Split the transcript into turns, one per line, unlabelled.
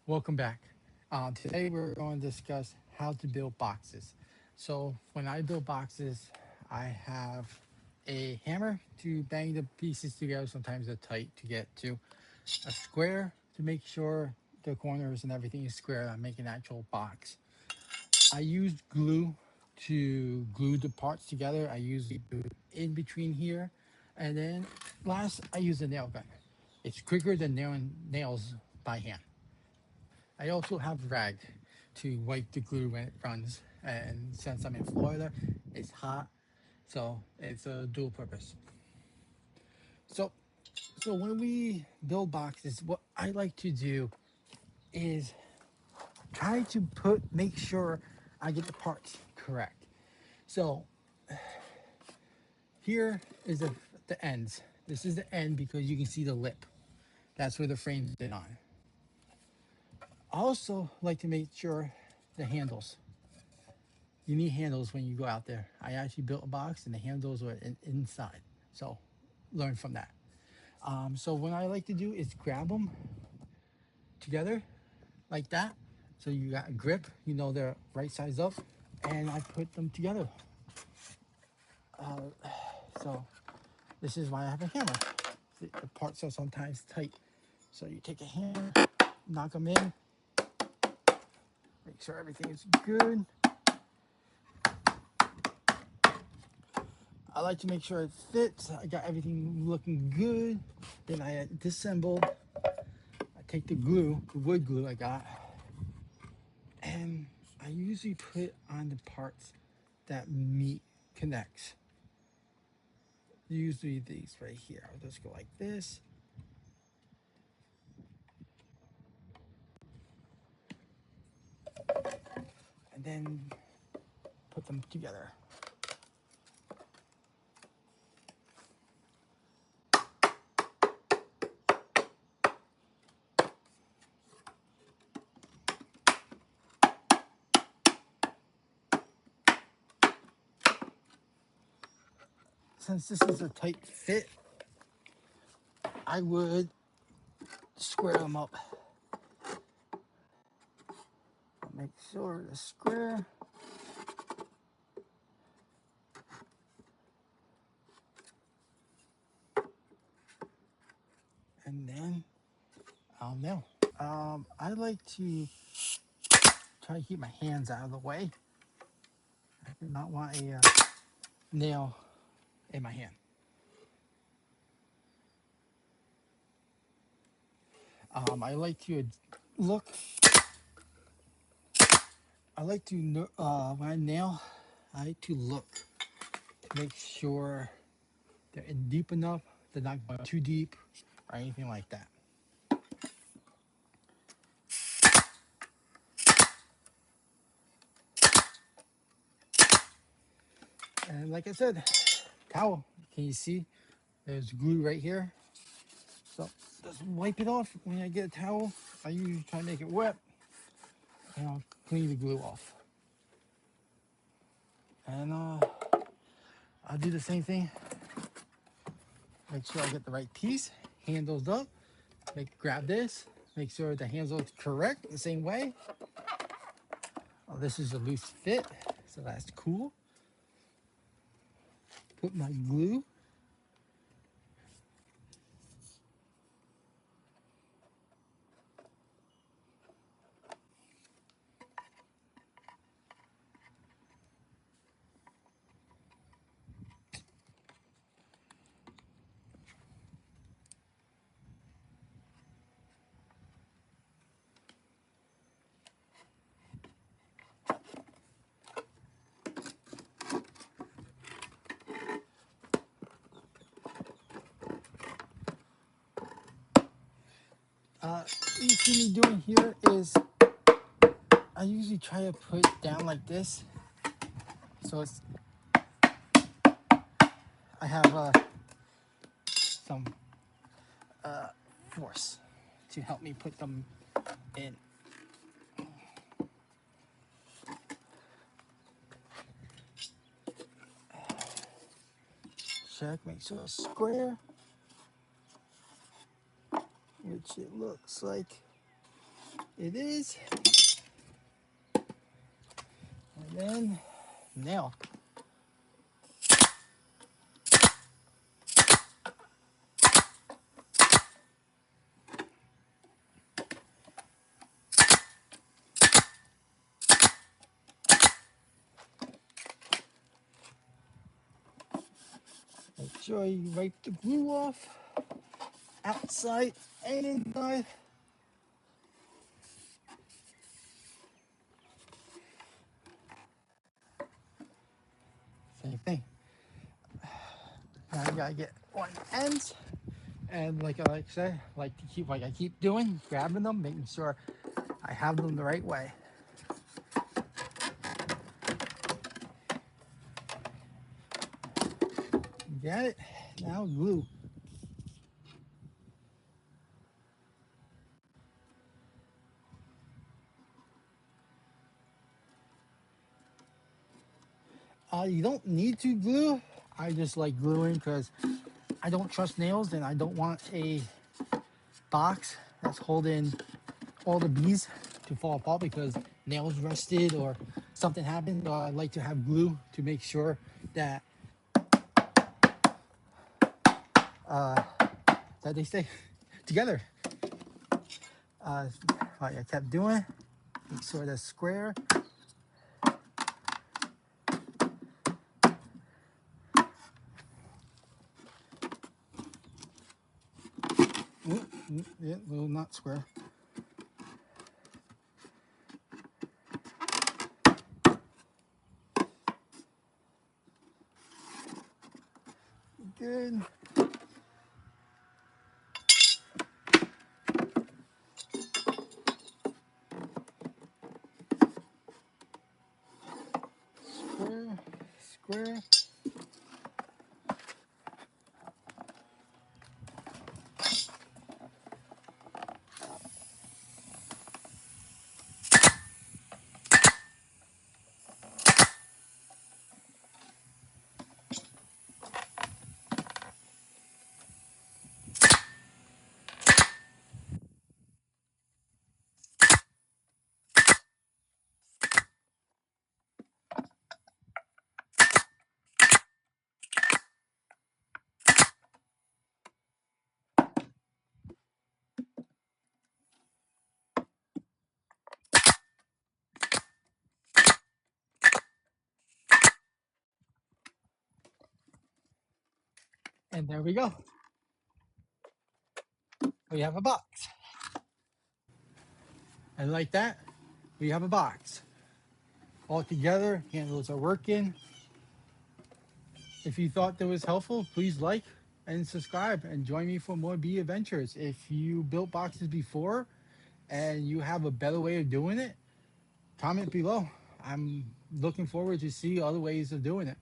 Welcome back. Today we're going to discuss how to build boxes. So when I build boxes, I have a hammer to bang the pieces together. Sometimes they're tight to get to a square to make sure the corners and everything is square. I make an actual box. I use glue to glue the parts together. I usually do it in between here. And then last, I use a nail gun. It's quicker than nailing nails by hand. I also have rag to wipe the glue when it runs. And since I'm in Florida, it's hot, so it's a dual purpose. So, so when we build boxes, what I like to do is try to make sure I get the parts correct. So here is the ends. This is the end because you can see the lip. That's where the frame's been on. I also like to make sure the handles. You need handles when you go out there. I actually built a box and the handles were inside. So learn from that. So what I like to do is grab them together like that. So you got a grip, you know they're right size up, and I put them together. So this is why I have a hammer. The parts are sometimes tight. So you take a hammer, knock them in, make sure everything is good. I like to make sure it fits. I got everything looking good. Then I disassemble. I take the glue, the wood glue I got, and I usually put on the parts that meat connects. Usually these right here. I'll just go like this. And then put them together. Since this is a tight fit, I would square them up. Make sure the square. And then I'll nail. I like to try to keep my hands out of the way. I do not want a nail in my hand. I like to look. I like to when I nail, I like to look to make sure they're in deep enough. They're not going too deep or anything like that. And like I said, towel. Can you see? There's glue right here. So just wipe it off when I get a towel. I usually try to make it wet and I'll clean the glue off. And I'll do the same thing. Make sure I get the right piece. Handles up. Grab this. Make sure the handle is correct the same way. Oh, this is a loose fit, so that's cool. Put my glue. You see me doing here is I usually try to put it down like this. So I have some force to help me put them in. Check, make sure it's square, which it looks like. It is. And then nail. Make sure you wipe the glue off, outside and inside. Same thing. Now you gotta get one ends, and like I said, like to keep like I keep doing, grabbing them, making sure I have them the right way. Got it. Now glue. You don't need to glue. I just like gluing because I don't trust nails, and I don't want a box that's holding all the bees to fall apart because nails rusted or something happened. I like to have glue to make sure that that they stay together. Like I kept doing, make sure that's square. Yeah, well, not square. Good. Square, square. And there we go. We have a box. And like that, we have a box. All together, handles are working. If you thought that was helpful, please like and subscribe and join me for more bee adventures. If you built boxes before and you have a better way of doing it, comment below. I'm looking forward to see other ways of doing it.